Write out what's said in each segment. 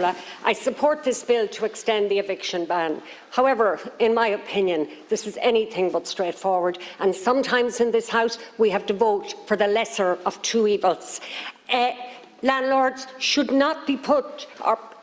I support this bill to extend the eviction ban. However, in my opinion, this is anything but straightforward, and sometimes in this House we have to vote for the lesser of two evils. Landlords should not be put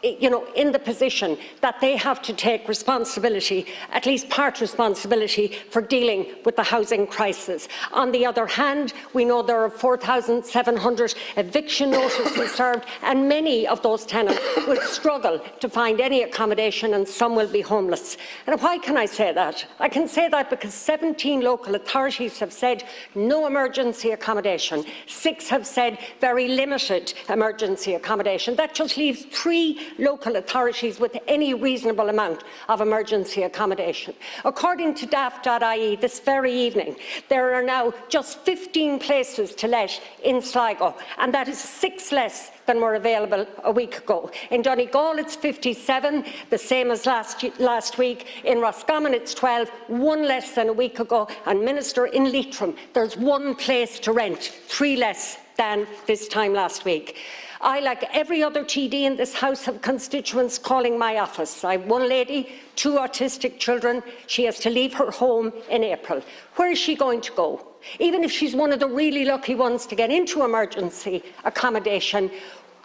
in the position that they have to take responsibility, at least part responsibility, for dealing with the housing crisis. On the other hand, we know there are 4,700 eviction notices served, and many of those tenants will struggle to find any accommodation, and some will be homeless. And why can I say that? I can say that because 17 local authorities have said no emergency accommodation. 6 have said very limited emergency accommodation. That just leaves 3 local authorities with any reasonable amount of emergency accommodation. According to daft.ie this very evening, there are now just 15 places to let in Sligo, and that is 6 less than were available a week ago. In Donegal it's 57, the same as last week. In Roscommon it's 12, 1 less than a week ago. And Minister, in Leitrim there's 1 place to rent, 3 less than this time last week. I, like every other TD in this House, have constituents calling my office. I have 1 lady, 2 autistic children. She has to leave her home in April. Where is she going to go? Even if she's one of the really lucky ones to get into emergency accommodation,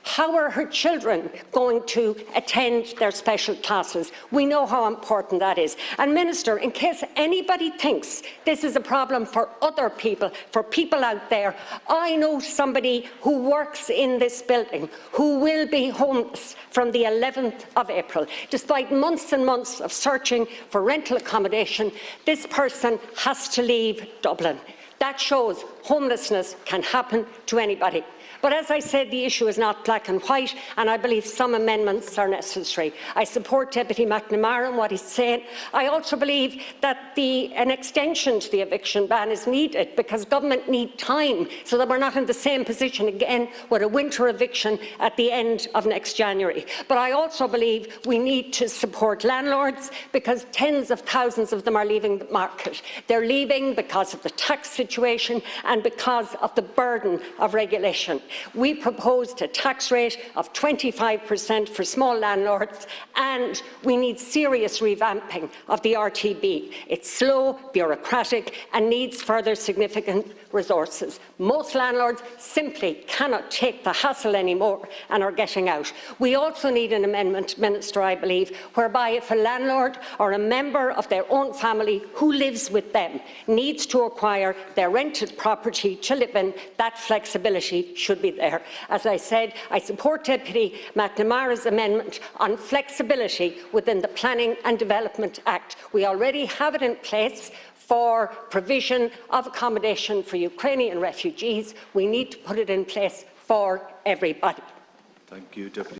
how are her children going to attend their special classes? We know how important that is. And Minister, in case anybody thinks this is a problem for other people, for people out there, I know somebody who works in this building who will be homeless from the 11th of April. Despite months and months of searching for rental accommodation, this person has to leave Dublin. That shows homelessness can happen to anybody. But as I said, the issue is not black and white, and I believe some amendments are necessary. I support Deputy McNamara and what he's saying. I also believe that an extension to the eviction ban is needed, because government need time so that we're not in the same position again with a winter eviction at the end of next January. But I also believe we need to support landlords, because tens of thousands of them are leaving the market. They're leaving because of the tax situation and because of the burden of regulation. We proposed a tax rate of 25% for small landlords, and we need serious revamping of the RTB. It's slow, bureaucratic, and needs further significant resources. Most landlords simply cannot take the hassle anymore and are getting out. We also need an amendment, Minister, I believe, whereby if a landlord or a member of their own family who lives with them needs to acquire their rented property to live in, that flexibility should be there. As I said, I support Deputy McNamara's amendment on flexibility within the Planning and Development Act. We already have it in place for provision of accommodation for Ukrainian refugees. We need to put it in place for everybody. Thank you, Deputy.